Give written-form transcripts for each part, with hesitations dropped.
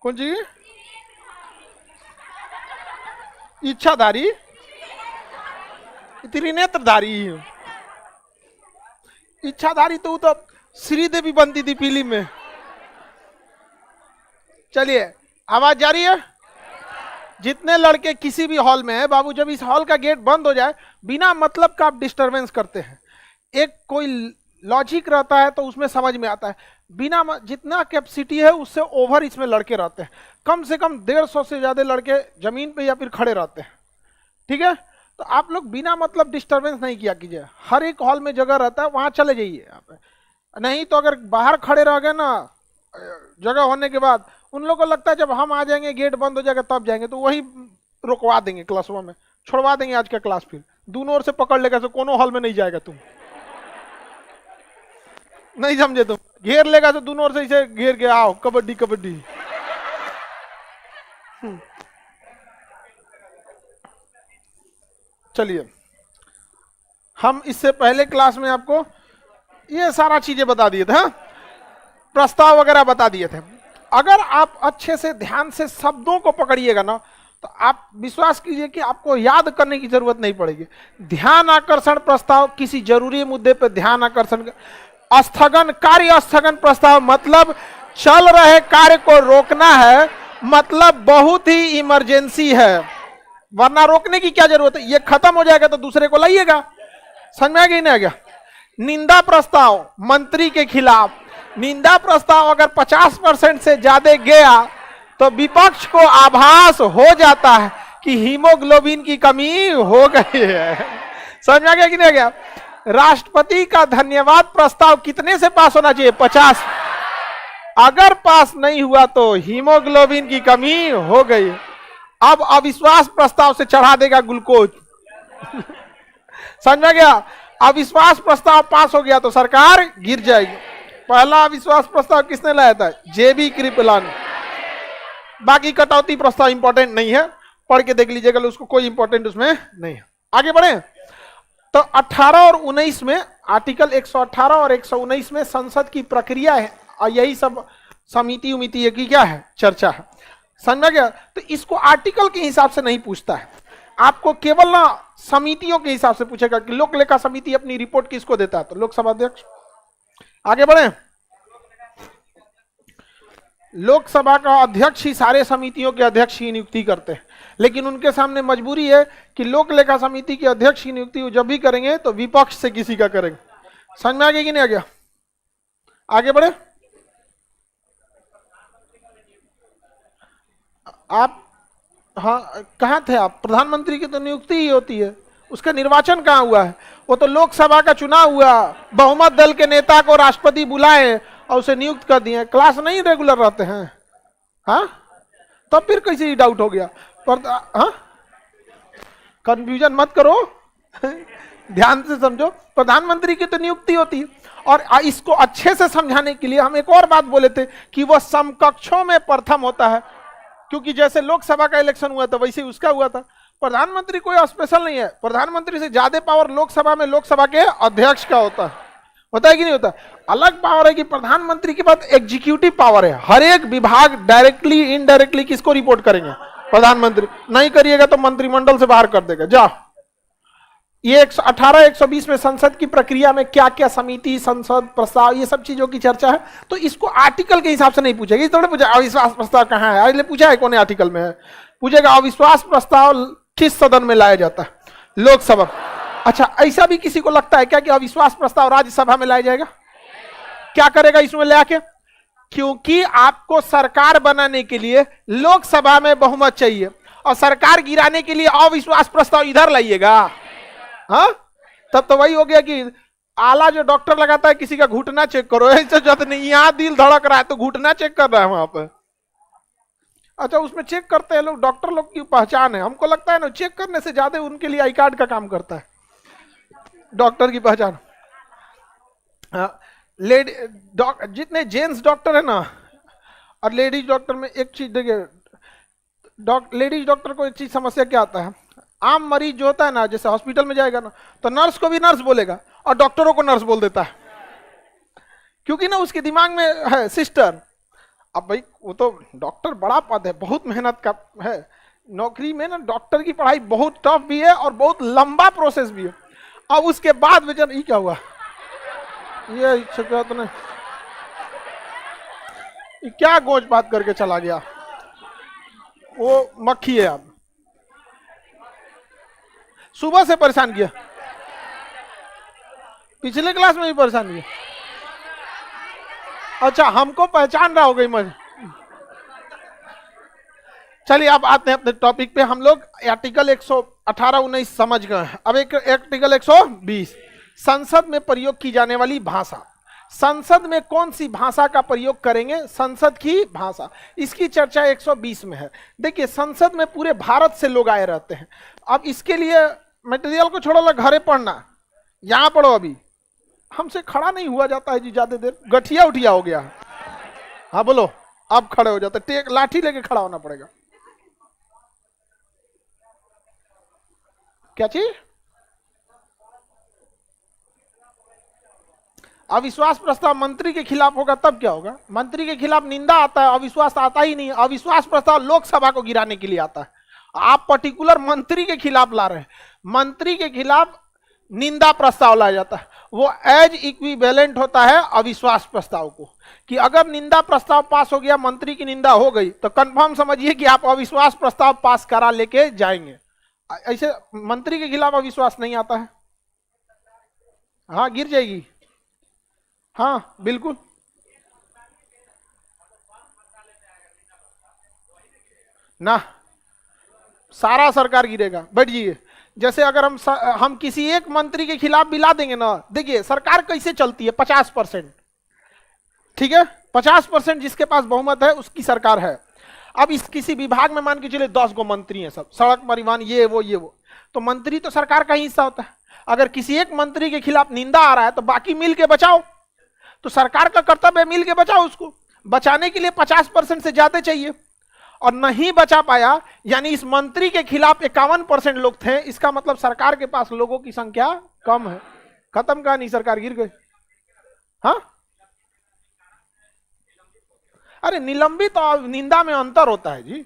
कौन चीज? इच्छाधारी, त्रिनेत्रधारी। इच्छाधारी तो श्रीदेवी बनती थी फिल्म में। चलिए आवाज जारी है। जितने लड़के किसी भी हॉल में है बाबू, जब इस हॉल का गेट बंद हो जाए, बिना मतलब का आप डिस्टरबेंस करते हैं, एक कोई लॉजिक रहता है तो उसमें समझ में आता है, बिना जितना कैपेसिटी है उससे ओवर इसमें लड़के रहते हैं। कम से कम 150 से ज्यादा लड़के जमीन पे या फिर खड़े रहते हैं, ठीक है? तो आप लोग बिना मतलब डिस्टरबेंस नहीं किया कीजिए। हर एक हॉल में जगह रहता है, वहां चले जाइए आप। नहीं तो अगर बाहर खड़े रह गए ना जगह होने के बाद, उन लोगों को लगता है जब हम आ जाएंगे गेट बंद हो जाएगा तब जाएंगे, तो वही रुकवा देंगे क्लासरूम में, छोड़वा देंगे आज का क्लास। फिर दोनों ओर से पकड़ लेगा, तो कोनो हॉल में नहीं जाएगा तुम। नहीं समझे तुम? घेर लेगा तो दोनों ओर से इसे घेर के आओ, कबड्डी कबड्डी। चलिए, हम इससे पहले क्लास में आपको ये सारा चीजें बता दिए थे, प्रस्ताव वगैरह बता दिए थे। अगर आप अच्छे से ध्यान से शब्दों को पकड़िएगा ना, तो आप विश्वास कीजिए कि आपको याद करने की जरूरत नहीं पड़ेगी। ध्यान आकर्षण प्रस्ताव, किसी जरूरी मुद्दे पर ध्यान आकर्षण। स्थगन, कार्य स्थगन प्रस्ताव मतलब चल रहे कार्य को रोकना है, मतलब बहुत ही इमरजेंसी है, वरना रोकने की क्या जरूरत है, ये खत्म हो जाएगा तो दूसरे को लाइएगा। समझ में आ गया नहीं आ गया? निंदा प्रस्ताव मंत्री के खिलाफ, निंदा प्रस्ताव अगर 50% से ज्यादा गया तो विपक्ष को आभास हो जाता है कि हीमोग्लोबिन की कमी हो गई है। समझ में आ गया कि नहीं आ गया? राष्ट्रपति का धन्यवाद प्रस्ताव कितने से पास होना चाहिए? 50। अगर पास नहीं हुआ तो हीमोग्लोबिन की कमी हो गई। अब अविश्वास प्रस्ताव से चढ़ा देगा ग्लूकोज। समझ में गया? अविश्वास प्रस्ताव पास हो गया तो सरकार गिर जाएगी। पहला अविश्वास प्रस्ताव किसने लाया था? जेबी कृपलानी। बाकी कटौती प्रस्ताव इंपॉर्टेंट नहीं है, पढ़ के देख लीजिएगा, उसको कोई इंपॉर्टेंट उसमें नहीं है। आगे बढ़े तो 18 और 19 में, आर्टिकल 118 और 119 में संसद की प्रक्रिया है, और यही सब समिति उमिति की क्या है, चर्चा है। समझ गया? तो इसको आर्टिकल के हिसाब से नहीं पूछता है, आपको केवल ना समितियों के हिसाब से पूछेगा कि लोक लेखा समिति अपनी रिपोर्ट किसको देता है, तो लोकसभा अध्यक्ष। आगे बढ़े, लोकसभा का अध्यक्ष ही सारे समितियों के अध्यक्ष की नियुक्ति करते हैं, लेकिन उनके सामने मजबूरी है कि लोक लेखा समिति के अध्यक्ष की नियुक्ति जब भी करेंगे तो विपक्ष से किसी का करेंगे। समझ में आ गया कि नहीं आ गया? आगे बढ़े, आप हाँ कहाँ थे आप? प्रधानमंत्री की तो नियुक्ति ही होती है, उसका निर्वाचन कहाँ हुआ है? वो तो लोकसभा का चुनाव हुआ, बहुमत दल के नेता को राष्ट्रपति बुलाए और उसे नियुक्त कर दिए। क्लास नहीं रेगुलर रहते हैं, हाँ? तब फिर कैसे ही डाउट हो गया? पर हाँ, कंफ्यूजन मत करो, ध्यान से समझो। प्रधानमंत्री की तो नियुक्ति होती है, और इसको अच्छे से समझाने के लिए हम एक और बात बोले थे कि वह समकक्षों में प्रथम होता है, क्योंकि जैसे लोकसभा का इलेक्शन हुआ था वैसे उसका हुआ था। प्रधानमंत्री कोई स्पेशल नहीं है, प्रधानमंत्री से ज्यादा पावर लोकसभा में लोकसभा के अध्यक्ष का होता है कि नहीं होता? अलग पावर है कि प्रधानमंत्री के पास एग्जीक्यूटिव पावर है, हर एक विभाग डायरेक्टली इनडायरेक्टली किसको रिपोर्ट करेंगे? प्रधानमंत्री। नहीं करिएगा तो मंत्रिमंडल से बाहर कर देगा। जा, ये 118 120 में संसद की प्रक्रिया में क्या क्या समिति, संसद, प्रस्ताव, ये सब चीजों की चर्चा है, तो इसको आर्टिकल के हिसाब से नहीं पूछेगा। इस थोड़ा पूछा अविश्वास प्रस्ताव कहाँ है, इसलिए पूछा है कौन आर्टिकल में है, पूछेगा अविश्वास प्रस्ताव किस सदन में लाया जाता है? लोकसभा। अच्छा, ऐसा भी किसी को लगता है क्या कि अविश्वास प्रस्ताव राज्यसभा में लाया जाएगा? क्या करेगा इसमें ले आके? क्योंकि आपको सरकार बनाने के लिए लोकसभा में बहुमत चाहिए, और सरकार गिराने के लिए अविश्वास प्रस्ताव इधर लाइएगा। हाँ, तब तो वही हो गया कि आला जो डॉक्टर लगाता है किसी का घुटना चेक करो, ऐसे जब नहीं यहाँ दिल धड़क रहा है तो घुटना चेक कर रहा है वहां पर। अच्छा, उसमें चेक करते हैं लोग, डॉक्टर लोग की पहचान है। हमको लगता है ना चेक करने से ज्यादा उनके लिए आई कार्ड का काम करता है डॉक्टर की पहचान। जितने जेंट्स डॉक्टर है ना और लेडीज डॉक्टर में एक चीज देखिए, लेडीज डॉक्टर को एक चीज समस्या क्या आता है, आम मरीज जो होता है ना, जैसे हॉस्पिटल में जाएगा ना तो नर्स को भी नर्स बोलेगा और डॉक्टरों को नर्स बोल देता है, क्योंकि ना उसके दिमाग में है सिस्टर। अब भाई वो तो डॉक्टर बड़ा पद है, बहुत मेहनत का है। नौकरी में ना डॉक्टर की पढ़ाई बहुत टफ भी है और बहुत लंबा प्रोसेस भी है। अब उसके बाद बेचारा ये क्या हुआ, ये शिकायत तो नहीं, ये क्या गोज बात करके चला गया, वो मक्खी है। आप सुबह से परेशान किया, पिछले क्लास में भी परेशान किया। अच्छा हमको पहचान रहा हो गई मैं। चलिए अब आते हैं अपने टॉपिक पे। हम लोग आर्टिकल 118-19 समझ गए हैं। अब एक आर्टिकल 120, संसद में प्रयोग की जाने वाली भाषा। संसद में कौन सी भाषा का प्रयोग करेंगे, संसद की भाषा, इसकी चर्चा 120 में है। देखिए संसद में पूरे भारत से लोग आए रहते हैं। अब इसके लिए मटेरियल को छोड़ो, लो घरे पढ़ना, यहां पढ़ो। अभी हमसे खड़ा नहीं हुआ जाता है जी ज्यादा देर, गठिया उठिया हो गया। हाँ बोलो, अब खड़े हो जाते, टेक लाठी लेके खड़ा होना पड़ेगा। क्या चीज, अविश्वास प्रस्ताव मंत्री के खिलाफ होगा तब क्या होगा, मंत्री के खिलाफ निंदा आता है, अविश्वास आता ही नहीं। अविश्वास प्रस्ताव लोकसभा को गिराने के लिए आता है, आप पर्टिकुलर मंत्री के खिलाफ ला रहे हैं। मंत्री के खिलाफ निंदा प्रस्ताव लाया जाता है, वो एज इक्विवेलेंट होता है अविश्वास प्रस्ताव को, कि अगर निंदा प्रस्ताव पास हो गया, मंत्री की निंदा हो गई, तो कंफर्म समझिए कि आप अविश्वास प्रस्ताव पास करा लेके जाएंगे। ऐसे मंत्री के खिलाफ अविश्वास नहीं आता है, हाँ गिर जाएगी, हाँ बिल्कुल। ना सारा सरकार गिरेगा, बैठ जाइए। जैसे अगर हम किसी एक मंत्री के खिलाफ भी ला देंगे ना, देखिए सरकार कैसे चलती है, 50%, ठीक है, 50% जिसके पास बहुमत है उसकी सरकार है। अब इस किसी विभाग में मान के चले 10 गो मंत्री हैं, सब सड़क परिवहन ये वो, तो मंत्री तो सरकार का ही हिस्सा होता है। अगर किसी एक मंत्री के खिलाफ निंदा आ रहा है तो बाकी मिल के बचाओ, तो सरकार का कर्तव्य है मिल के बचाओ। उसको बचाने के लिए 50% से ज्यादा चाहिए, और नहीं बचा पाया, यानी इस मंत्री के खिलाफ 51% लोग थे, इसका मतलब सरकार के पास लोगों की संख्या कम है। खत्म कहानी, सरकार गिर गई। हाँ अरे निलंबित और निंदा में अंतर होता है जी।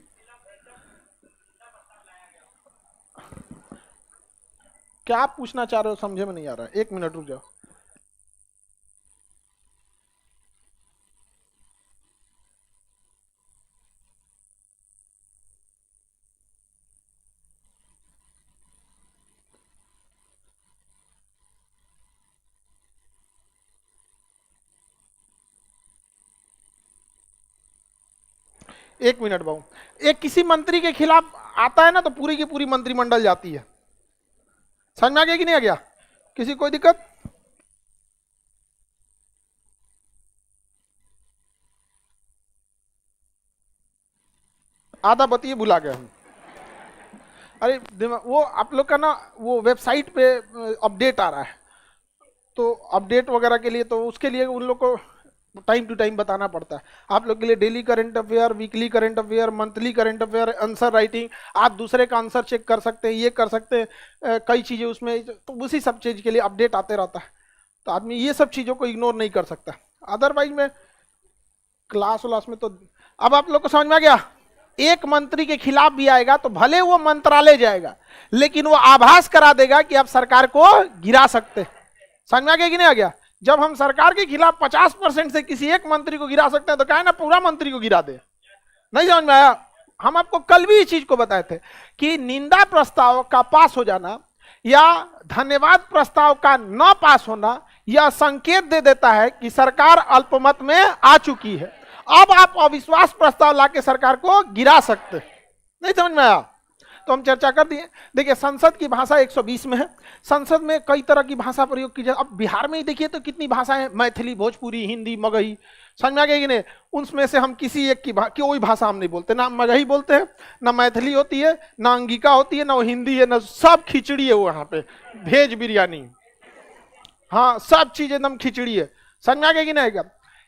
क्या आप पूछना चाह रहे हो, समझे में नहीं आ रहा है, 1 मिनट रुक जाओ। एक मिनट बाबू, एक किसी मंत्री के खिलाफ आता है ना, तो पूरी की पूरी मंत्रिमंडल जाती है। समझ में आ गया कि नहीं आ गया, किसी कोई दिक्कत? आधा बतिए भुला गए हम। अरे वो आप लोग का ना वो वेबसाइट पे अपडेट आ रहा है, तो अपडेट वगैरह के लिए, तो उसके लिए उन लोग को टाइम टू टाइम बताना पड़ता है। आप लोग के लिए daily current affair, weekly current affair, monthly current affair, answer writing, आप दूसरे का आंसर चेक कर सकते हैं, ये कर सकते हैं, कई चीज़ें उसमें, तो उसी सब चीज़ के लिए अपडेट आते रहता है। तो आदमी ये सब चीज़ों को इग्नोर नहीं कर सकता। अदरवाइज में क्लास व्लास में तो, अब आप लोग को समझ में आ गया। एक मंत्री के खिलाफ भी आएगा तो भले वो मंत्रालय जाएगा, लेकिन वो आभास करा देगा कि आप सरकार को गिरा सकते। समझ में आ गया कि नहीं आ गया? जब हम सरकार के खिलाफ 50% से किसी एक मंत्री को गिरा सकते हैं, तो क्या है ना पूरा मंत्री को गिरा दे। नहीं समझ में आया? हम आपको कल भी इस चीज को बताए थे कि निंदा प्रस्ताव का पास हो जाना या धन्यवाद प्रस्ताव का न पास होना यह संकेत दे देता है कि सरकार अल्पमत में आ चुकी है। अब आप अविश्वास प्रस्ताव लाके सरकार को गिरा सकते। नहीं समझ में आया? तो हम चर्चा कर दिए। देखिए संसद की भाषा 120 में है। संसद में कई तरह की भाषा प्रयोग की जाए। अब बिहार में ही देखिए तो कितनी भाषाएं, मैथिली, भोजपुरी, हिंदी, मगही, समझ में आ गई कि नहीं? उनमें से हम किसी एक की कोई भाषा हम नहीं बोलते, ना मगही बोलते हैं, ना मैथिली होती है, ना अंगिका होती है, ना हिंदी है, ना सब खिचड़ी है वहां पे, भेज बिरयानी, हाँ सब चीज एकदम खिचड़ी है। समझ में आ गई कि नहीं?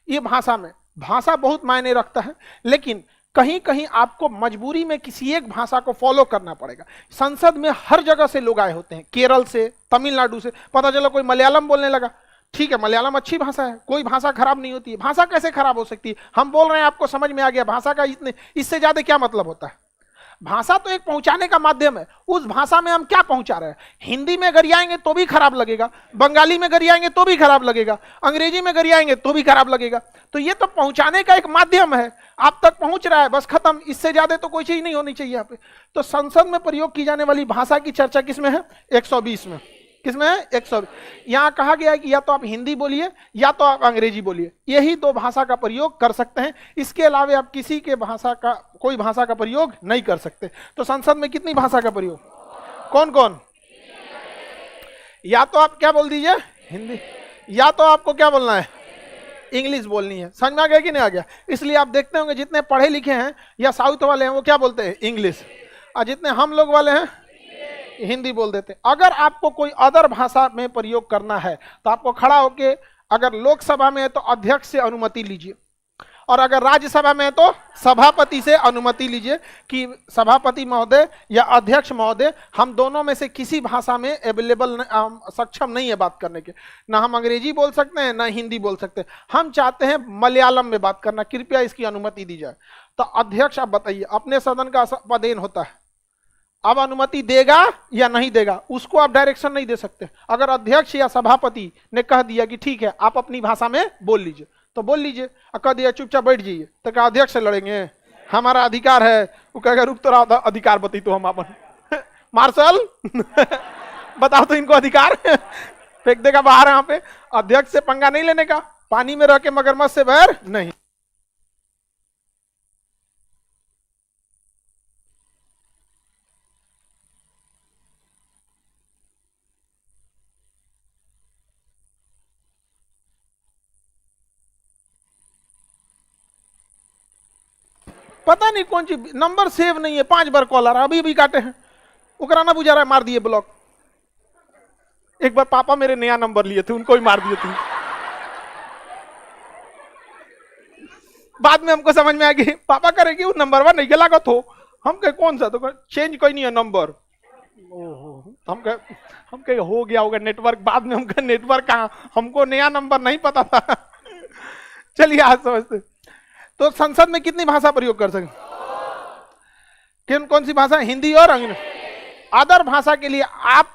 ये भाषा में, भाषा बहुत मायने रखता है, लेकिन कहीं कहीं आपको मजबूरी में किसी एक भाषा को फॉलो करना पड़ेगा। संसद में हर जगह से लोग आए होते हैं, केरल से, तमिलनाडु से, पता चला कोई मलयालम बोलने लगा ठीक है, मलयालम अच्छी भाषा है, कोई भाषा खराब नहीं होती है। भाषा कैसे खराब हो सकती है? हम बोल रहे हैं, आपको समझ में आ गया, भाषा का इतने इससे ज्यादा क्या मतलब होता है? भाषा तो एक पहुंचाने का माध्यम है। उस भाषा में हम क्या पहुंचा रहे हैं? हिंदी में गरियाएंगे तो भी खराब लगेगा, बंगाली में गरियाएंगे तो भी खराब लगेगा, अंग्रेजी में गरियाएंगे तो भी खराब लगेगा। तो ये तो पहुंचाने का एक माध्यम है, आप तक पहुंच रहा है, बस खत्म। इससे ज्यादा तो कोई चीज नहीं होनी चाहिए यहाँ पे। तो संसद में प्रयोग की जाने वाली भाषा की चर्चा किसमें है? 120 में। किसमें है? 120। यहां कहा गया है कि या तो आप हिंदी बोलिए या तो आप अंग्रेजी बोलिए, यही दो भाषा का प्रयोग कर सकते हैं। इसके अलावा आप किसी के भाषा का, कोई भाषा का प्रयोग नहीं कर सकते। तो संसद में कितनी भाषा का प्रयोग? कौन कौन? या तो आप क्या बोल दीजिए? हिंदी, या तो आपको क्या बोलना है? इंग्लिश बोलनी है। समझ में आ गया कि नहीं आ गया? इसलिए आप देखते होंगे जितने पढ़े लिखे हैं या साउथ वाले हैं वो क्या बोलते हैं? इंग्लिश। और जितने हम लोग वाले हैं हिंदी बोल देते। अगर आपको कोई अदर भाषा में प्रयोग करना है तो आपको खड़ा होके, अगर लोकसभा में है तो अध्यक्ष से अनुमति लीजिए, और अगर राज्यसभा में है तो सभापति से अनुमति लीजिए कि सभापति महोदय या अध्यक्ष महोदय, हम दोनों में से किसी भाषा में अवेलेबल सक्षम नहीं है बात करने के। ना हम अंग्रेजी बोल सकते हैं ना हिंदी बोल सकते हैं, हम चाहते हैं मलयालम में बात करना, कृपया इसकी अनुमति दी जाए। तो अध्यक्ष आप बताइए, अपने सदन का पदेन होता है, अब अनुमति देगा या नहीं देगा, उसको आप डायरेक्शन नहीं दे सकते। अगर अध्यक्ष या सभापति ने कह दिया कि ठीक है आप अपनी भाषा में बोल लीजिए तो बोल लीजिए, और कह दिया चुपचाप बैठ जाइए, तो क्या अध्यक्ष से लड़ेंगे? हमारा अधिकार है। वो कहेगा रुक तो रहा, अधिकार बती तो हम अपन मार्शल बताओ तो इनको अधिकार फेंक देगा बाहर। यहाँ पे अध्यक्ष से पंगा नहीं लेने का, पानी में रह के मगरमच्छ से बैर नहीं। पता नहीं कौन सी नंबर सेव नहीं है, 5 बार कॉल आ रहा, अभी भी काटे हैं। उकरा ना बुझा रहा है, मार दिए ब्लॉक। एक बार पापा मेरे नया नंबर लिए थे, उनको ही मार दिए थे। बाद में हमको समझ में आ गई, पापा करेगी वो नंबर वन नहीं गला हो। हम कहे कौन सा? तो चेंज कोई नहीं है नंबर। हम कहे हो गया होगा नेटवर्क। बाद में हम कहे नेटवर्क कहाँ, हमको नया नंबर नहीं पता था। चलिए आज समझते। तो संसद में कितनी भाषा प्रयोग कर सकते? किन कौन सी भाषा? हिंदी और अंग्रेजी। अदर भाषा के लिए आप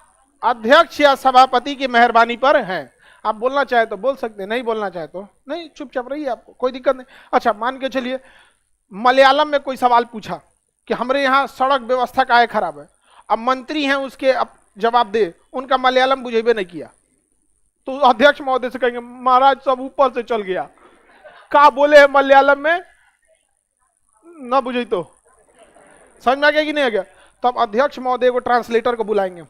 अध्यक्ष या सभापति की मेहरबानी पर हैं। आप बोलना चाहे तो बोल सकते, नहीं बोलना चाहे तो नहीं, चुपचाप रहिए, आपको कोई दिक्कत नहीं। अच्छा मान के चलिए मलयालम में कोई सवाल पूछा कि हमारे यहाँ सड़क व्यवस्था काहे खराब है, अब मंत्री हैं उसके अब जवाब दे, उनका मलयालम बुझेबे नहीं किया, तो अध्यक्ष महोदय से कहेंगे महाराज सब ऊपर से चल गया, का बोले है मलयालम में ना बुझे। तो समझ में आ गया कि नहीं आ गया? तो अब अध्यक्ष महोदय को ट्रांसलेटर को बुलाएंगे,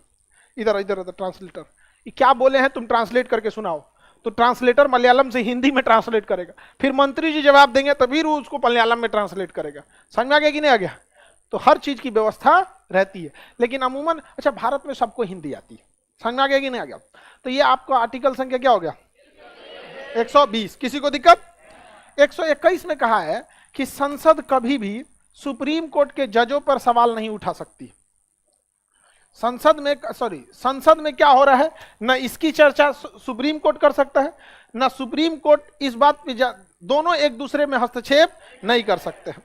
इधर इधर इधर ट्रांसलेटर, क्या बोले हैं तुम ट्रांसलेट करके सुनाओ। तो ट्रांसलेटर मलयालम से हिंदी में ट्रांसलेट करेगा, फिर मंत्री जी जवाब देंगे तभी वो उसको मलयालम में ट्रांसलेट करेगा। समझ में आ गया कि नहीं आ गया? तो हर चीज की व्यवस्था रहती है, लेकिन अमूमन अच्छा भारत में सबको हिंदी आती है। समझ में आ गया कि नहीं आ गया? तो ये आपका आर्टिकल संख्या क्या हो गया? 120। किसी को दिक्कत? 121 में कहा है कि संसद कभी भी सुप्रीम कोर्ट के जजों पर सवाल नहीं उठा सकती। संसद में क्या हो रहा है, न इसकी चर्चा सुप्रीम कोर्ट कर सकता है, न सुप्रीम कोर्ट इस बात पे दोनों एक दूसरे में हस्तक्षेप नहीं कर सकते हैं।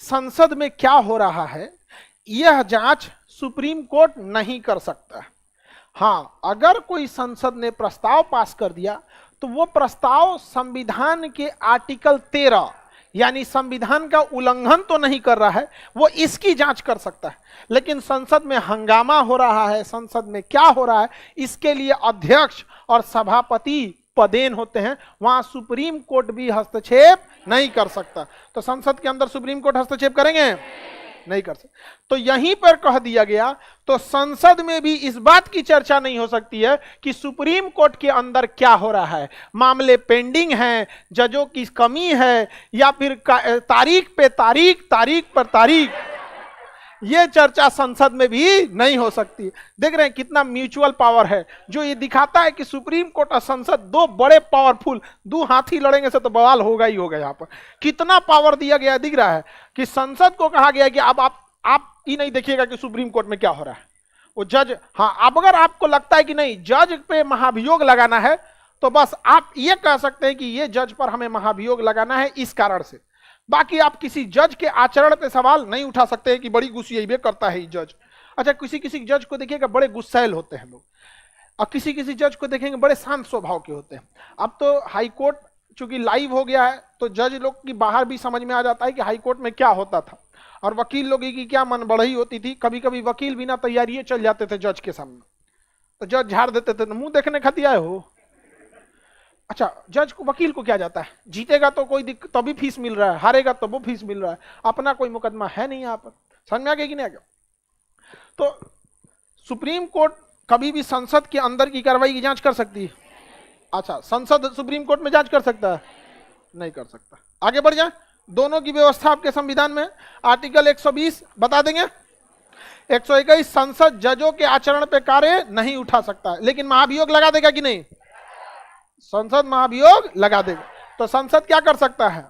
संसद में क्या हो रहा है यह जांच सुप्रीम कोर्ट नहीं कर सकता है। हाँ, अगर कोई संसद ने प्रस्ताव पास कर दिया तो वो प्रस्ताव संविधान के आर्टिकल 13 यानी संविधान का उल्लंघन तो नहीं कर रहा है, वो इसकी जांच कर सकता है। लेकिन संसद में हंगामा हो रहा है, संसद में क्या हो रहा है, इसके लिए अध्यक्ष और सभापति पदेन होते हैं, वहां सुप्रीम कोर्ट भी हस्तक्षेप नहीं कर सकता। तो संसद के अंदर सुप्रीम कोर्ट हस्तक्षेप करेंगे? नहीं कर सकते। तो यहीं पर कह दिया गया, तो संसद में भी इस बात की चर्चा नहीं हो सकती है कि सुप्रीम कोर्ट के अंदर क्या हो रहा है, मामले पेंडिंग हैं, जजों की कमी है, या फिर तारीख पे तारीख, तारीख पर तारीख, ये चर्चा संसद में भी नहीं हो सकती। देख रहे हैं कितना म्यूचुअल पावर है, जो ये दिखाता है कि सुप्रीम कोर्ट और संसद दो बड़े पावरफुल, दो हाथी लड़ेंगे से तो बवाल होगा ही होगा। यहाँ पर कितना पावर दिया गया दिख रहा है कि संसद को कहा गया कि अब आप ये नहीं देखिएगा कि सुप्रीम कोर्ट में क्या हो रहा है, वो जज, हाँ अब अगर आपको लगता है कि नहीं जज पे महाभियोग लगाना है तो बस आप ये कह सकते हैं कि ये जज पर हमें महाभियोग लगाना है इस कारण से। बाकी आप किसी जज के आचरण पे सवाल नहीं उठा सकते कि बड़ी गुस्सैल करता है ये जज। अच्छा, किसी किसी जज को देखिएगा बड़े गुस्सैल होते हैं लोग, और किसी किसी जज को देखेंगे बड़े शांत स्वभाव के होते हैं। अब तो हाई कोर्ट चूंकि लाइव हो गया है तो जज लोग की बाहर भी समझ में आ जाता है कि हाई कोर्ट में क्या होता था, और वकील लोगों की क्या मन बढ़ई होती थी। कभी कभी वकील बिना तैयारी चल जाते थे जज के सामने, तो जज झाड़ देते थे, मुंह देखने खातिर आए हो। अच्छा, जज को वकील को क्या जाता है, जीतेगा तो कोई दिक्कत तभी फीस मिल रहा है, हारेगा तो वो फीस मिल रहा है, अपना कोई मुकदमा है नहीं यहाँ पर। समझ में आ गया कि नहीं आ गया? तो सुप्रीम कोर्ट कभी भी संसद के अंदर की कार्रवाई की जांच कर सकती है। अच्छा, संसद सुप्रीम कोर्ट में जांच कर सकता है? नहीं कर सकता। आगे बढ़ जाए, दोनों की व्यवस्था आपके संविधान में आर्टिकल 120 बता देंगे। 121 संसद जजों के आचरण पे कार्य नहीं उठा सकता है, लेकिन महाभियोग लगा देगा कि नहीं? संसद महाभियोग लगा देगा। तो संसद क्या कर सकता है?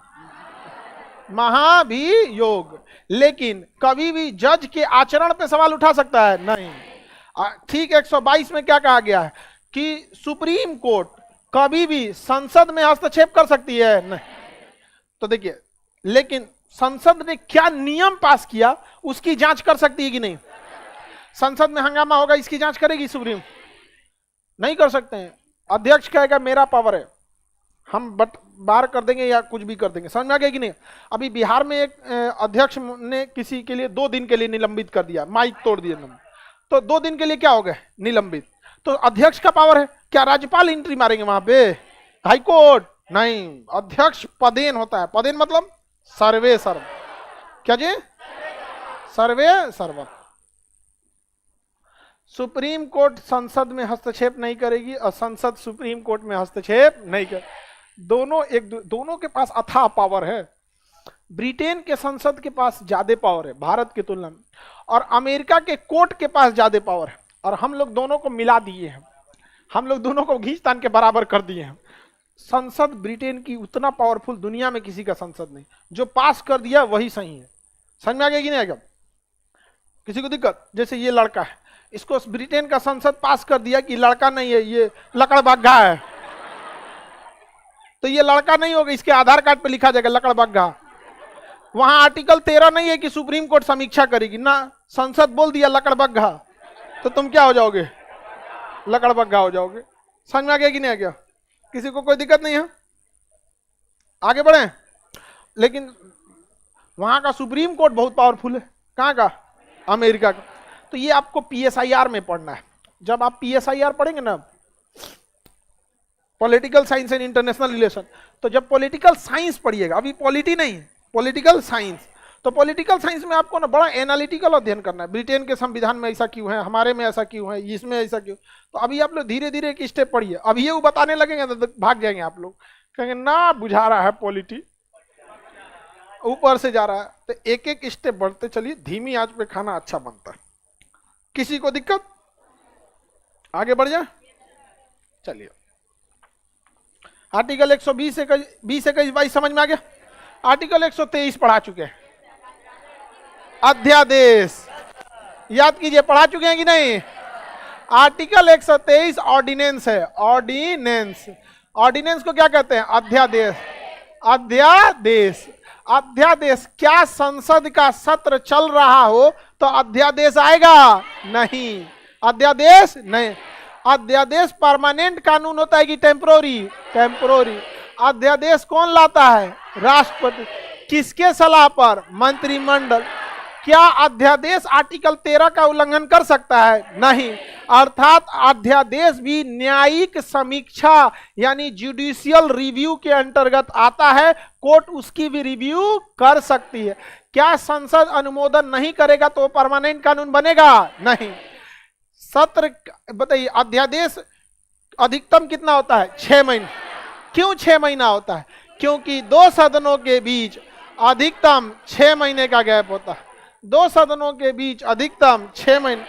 महाभियोग। लेकिन कभी भी जज के आचरण पे सवाल उठा सकता है? नहीं। ठीक 122 में क्या कहा गया है कि सुप्रीम कोर्ट कभी भी संसद में हस्तक्षेप कर सकती है? नहीं। तो देखिए, लेकिन संसद ने क्या नियम पास किया उसकी जांच कर सकती है कि नहीं? संसद में हंगामा होगा, इसकी जांच करेगी सुप्रीम? नहीं कर सकते हैं। अध्यक्ष कहेगा मेरा पावर है, हम बाहर कर देंगे या कुछ भी कर देंगे। समझ में आ गया कि नहीं? अभी बिहार में एक अध्यक्ष ने किसी के लिए 2 दिन के लिए निलंबित कर दिया, माइक तोड़ दिया, तो 2 दिन के लिए क्या हो गए? निलंबित। तो अध्यक्ष का पावर है, क्या राज्यपाल एंट्री मारेंगे वहां पे? High court? नहीं। अध्यक्ष पदेन होता है। पदेन मतलब सर्वे सर्व। क्या जी? सर्वे सर्व। सुप्रीम कोर्ट संसद में हस्तक्षेप नहीं करेगी और संसद सुप्रीम कोर्ट में हस्तक्षेप नहीं कर। दोनों के पास अथाह पावर है। ब्रिटेन के संसद के पास ज्यादा पावर है भारत की तुलना में, और अमेरिका के कोर्ट के पास ज्यादा पावर है, और हम लोग दोनों को मिला दिए हैं, हम लोग दोनों को घींच तान के बराबर कर दिए हैं। संसद ब्रिटेन की उतना पावरफुल दुनिया में किसी का संसद नहीं, जो पास कर दिया वही सही है। समझ में आ गया कि नहीं आएगा? किसी को दिक्कत? जैसे ये लड़का है, इसको ब्रिटेन का संसद पास कर दिया कि लड़का नहीं है, ये लकड़बग्घा है, तो ये लड़का नहीं होगा, इसके आधार कार्ड पे लिखा जाएगा लकड़बग्घा। वहां आर्टिकल 13 नहीं है कि सुप्रीम कोर्ट समीक्षा करेगी ना, संसद बोल दिया लकड़बग्घा, तो तुम क्या हो जाओगे? लकड़बग्घा हो जाओगे। समझ में आ गया कि नहीं आ गया? किसी को कोई दिक्कत नहीं है? आगे बढ़े। लेकिन वहां का सुप्रीम कोर्ट बहुत पावरफुल है। कहां का? अमेरिका का। तो ये आपको PSIR में पढ़ना है। जब आप PSIR पढ़ेंगे ना, political science and international relation, तो जब पॉलिटिकल साइंस पढ़िएगा, अभी पॉलिटी नहीं है, पॉलिटिकल साइंस, तो पॉलिटिकल साइंस में आपको ना बड़ा एनालिटिकल अध्ययन करना है। ब्रिटेन के संविधान में ऐसा क्यों है, हमारे में ऐसा क्यों है, इसमें ऐसा क्यों। तो अभी आप लोग धीरे धीरे एक स्टेप पढ़िए। अभी ये वो बताने लगेंगे तो भाग जाएंगे आप लोग, कहेंगे ना बुझा रहा है पॉलिटी, ऊपर से जा रहा है। तो एक एक स्टेप बढ़ते चलिए, धीमी आंच पे खाना अच्छा बनता है। किसी को दिक्कत? आगे बढ़ जाए, चलिए। आर्टिकल 120 20 21 22 समझ में आ गया। आर्टिकल 123 पढ़ा चुके हैं। अध्यादेश याद कीजिए, पढ़ा चुके हैं कि नहीं? आर्टिकल 123 ऑर्डिनेंस है। ऑर्डिनेंस, ऑर्डिनेंस को क्या कहते हैं? अध्यादेश। अध्यादेश, अध्यादेश। क्या संसद का सत्र चल रहा हो तो अध्यादेश आएगा? नहीं, अध्यादेश नहीं। अध्यादेश परमानेंट कानून होता है कि टेम्पोररी? टेम्पोररी। अध्यादेश कौन लाता है? राष्ट्रपति। किसके सलाह पर? मंत्रिमंडल। क्या अध्यादेश आर्टिकल 13 का उल्लंघन कर सकता है? नहीं। अर्थात अध्यादेश भी न्यायिक समीक्षा यानी जुडिशियल रिव्यू के अंतर्गत आता है। कोर्ट उसकी भी रिव्यू कर सकती है। क्या संसद अनुमोदन नहीं करेगा तो परमानेंट कानून बनेगा? नहीं। सत्र बताइए, अध्यादेश अधिकतम कितना होता है? 6 महीने। क्यों 6 महीना होता है? क्योंकि 2 सदनों के बीच अधिकतम 6 महीने का गैप होता है। 2 सदनों के बीच अधिकतम 6 महीने।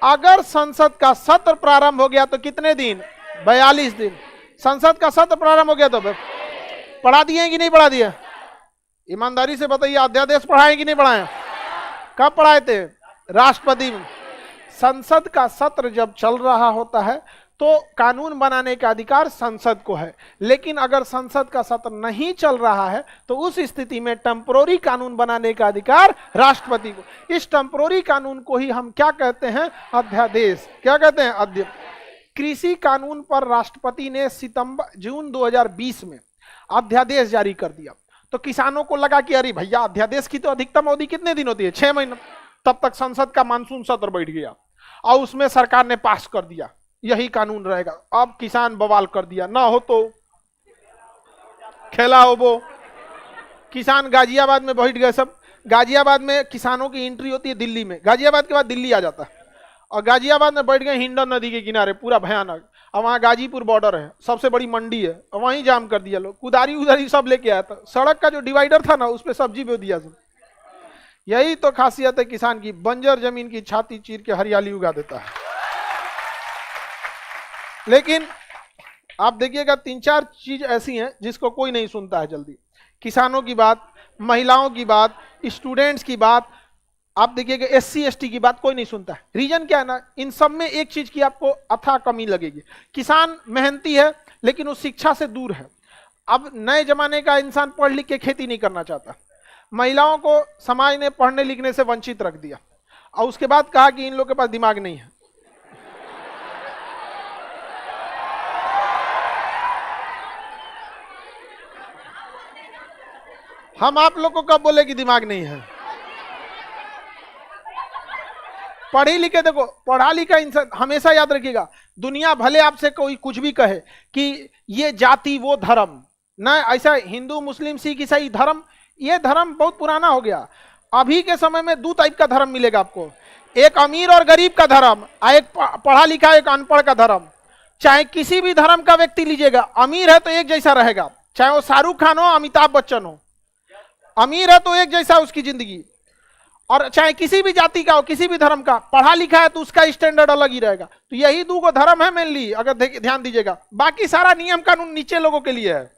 अगर संसद का सत्र प्रारंभ हो गया तो कितने दिन? 42 दिन। संसद का सत्र प्रारंभ हो गया तो पढ़ा दिए कि नहीं पढ़ा दिए? ईमानदारी से बताइए, अध्यादेश पढ़ाए कि नहीं पढ़ाए? कब पढ़ाए थे? राष्ट्रपति में। संसद का सत्र जब चल रहा होता है तो कानून बनाने का अधिकार संसद को है। लेकिन अगर संसद का सत्र नहीं चल रहा है तो उस स्थिति में टेम्पोररी कानून बनाने का अधिकार राष्ट्रपति को। इस टेम्पोररी कानून को ही हम क्या कहते हैं? अध्यादेश। क्या कहते हैं? कृषि कानून पर राष्ट्रपति ने जून 2020 में अध्यादेश जारी कर दिया। तो किसानों को लगा कि अरे भैया, अध्यादेश की तो अधिकतम अवधि कितने दिन होती है? 6 महीने। तब तक संसद का मानसून सत्र बैठ गया और उसमें सरकार ने पास कर दिया यही कानून रहेगा। अब किसान बवाल कर दिया, ना हो तो खेला हो वो। किसान गाजियाबाद में बैठ गए सब। गाजियाबाद में किसानों की एंट्री होती है दिल्ली में, गाजियाबाद के बाद दिल्ली आ जाता है, और गाजियाबाद में बैठ गए हिंडन नदी के किनारे, पूरा भयानक। और वहाँ गाजीपुर बॉर्डर है, सबसे बड़ी मंडी है, और वहीं जाम कर दिया लोग। कुदारी उदारी सब लेके आया था, सड़क का जो डिवाइडर था ना उस पर सब्जी बो दिया सब। यही तो खासियत है किसान की, बंजर जमीन की छाती चीर के हरियाली उगा देता है। लेकिन आप देखिएगा 3-4 चीज ऐसी हैं जिसको कोई नहीं सुनता है जल्दी। किसानों की बात, महिलाओं की बात, स्टूडेंट्स की बात, आप देखिएगा SC ST की बात कोई नहीं सुनता है। रीजन क्या है ना, इन सब में एक चीज की आपको अथाह कमी लगेगी। किसान मेहनती है लेकिन वो शिक्षा से दूर है। अब नए जमाने का इंसान पढ़ लिख के खेती नहीं करना चाहता। महिलाओं को समाज ने पढ़ने लिखने से वंचित रख दिया, और उसके बाद कहा कि इन लोगों के पास दिमाग नहीं है। हम आप लोग को कब बोले कि दिमाग नहीं है? पढ़े लिखे, देखो पढ़ा लिखा इंसान, हमेशा याद रखिएगा, दुनिया भले आपसे कोई कुछ भी कहे कि ये जाति वो धर्म, ना ऐसा हिंदू मुस्लिम सिख ईसाई धर्म, ये धर्म बहुत पुराना हो गया। अभी के समय में 2 टाइप का धर्म मिलेगा आपको, एक अमीर और गरीब का धर्म, एक पढ़ा लिखा एक अनपढ़ का धर्म। चाहे किसी भी धर्म का व्यक्ति लीजिएगा, अमीर है तो एक जैसा रहेगा, चाहे वो शाहरुख खान हो अमिताभ बच्चन हो, अमीर है तो एक जैसा उसकी जिंदगी। और चाहे किसी भी जाति का हो, किसी भी धर्म का, पढ़ा लिखा है तो उसका स्टैंडर्ड अलग ही रहेगा। तो यही 2 धर्म है मेनली, अगर ध्यान दीजिएगा। बाकी सारा नियम कानून नीचे लोगों के लिए है।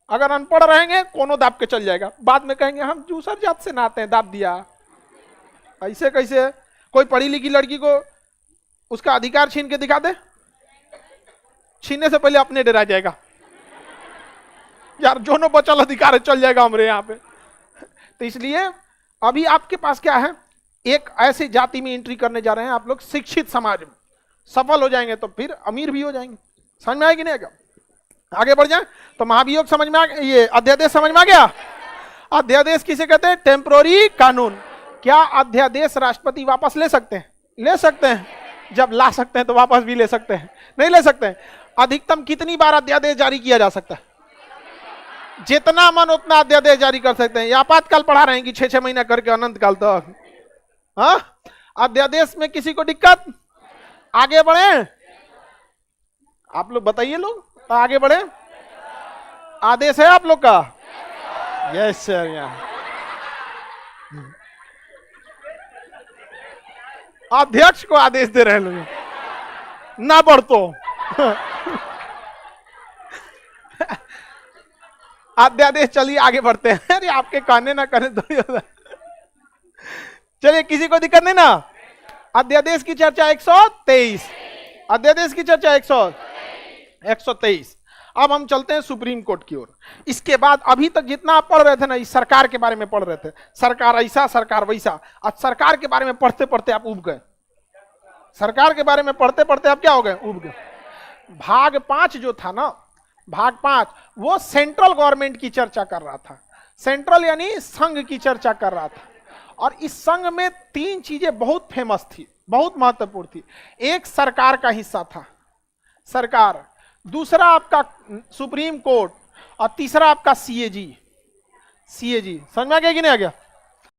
अगर अनपढ़ रहेंगे कोनो दाब के चल जाएगा, बाद में कहेंगे हम दूसर जात से नाते हैं, दाब दिया। ऐसे कैसे? कोई पढ़ी लिखी लड़की को उसका अधिकार छीन के दिखा दे, छीनने से पहले अपने डरा जाएगा, यार जो नो बचल अधिकार है चल जाएगा हमारे यहाँ पे। तो इसलिए अभी आपके पास क्या है, एक ऐसी जाति में एंट्री करने जा रहे हैं आप लोग, शिक्षित समाज में सफल हो जाएंगे तो फिर अमीर भी हो जाएंगे। समझ में आएगी नहीं? आगे बढ़ जाए तो महाभियोग समझ में आ गया, ये अध्यादेश समझ में आ गया। अध्यादेश किसे कहते हैं? टेम्पोररी कानून। क्या अध्यादेश राष्ट्रपति वापस ले सकते हैं? ले सकते हैं। जब ला सकते हैं तो वापस भी ले सकते हैं? नहीं ले सकते हैं। अधिकतम कितनी बार अध्यादेश जारी किया जा सकता है? जितना मन उतना अध्यादेश जारी कर सकते हैं। आपातकाल पढ़ा रहे हैं कि 6-6 महीना करके अनंत काल तक। हाँ, अध्यादेश में किसी को दिक्कत? आगे बढ़े, आप लोग बताइए, लोग आगे बढ़े। आदेश है आप लोग का? Yes sir. यहाँ अध्यक्ष को आदेश दे रहे हैं लोग, ना बढ़ तो अध्यादेश। चलिए आगे बढ़ते हैं। अरे आपके कहने ना कहने तो चलिए, किसी को दिक्कत नहीं ना? अध्यादेश की चर्चा 123, अध्यादेश की चर्चा 123। अब हम चलते हैं सुप्रीम कोर्ट की ओर। इसके बाद अभी तक जितना आप पढ़ रहे थे ना, इस सरकार के बारे में पढ़ रहे थे, सरकार ऐसा सरकार वैसा। आज सरकार के बारे में पढ़ते पढ़ते आप उब गए। सरकार के बारे में पढ़ते पढ़ते आप क्या हो गए? उब गए। भाग 5 जो था ना, भाग 5 वो सेंट्रल गवर्नमेंट की चर्चा कर रहा था। सेंट्रल यानी संघ की चर्चा कर रहा था। और इस संघ में 3 चीजें बहुत फेमस थी, बहुत महत्वपूर्ण थी। एक सरकार का हिस्सा था, सरकार। दूसरा आपका सुप्रीम कोर्ट, और तीसरा आपका CAG। समझ में आ गया कि नहीं आ गया?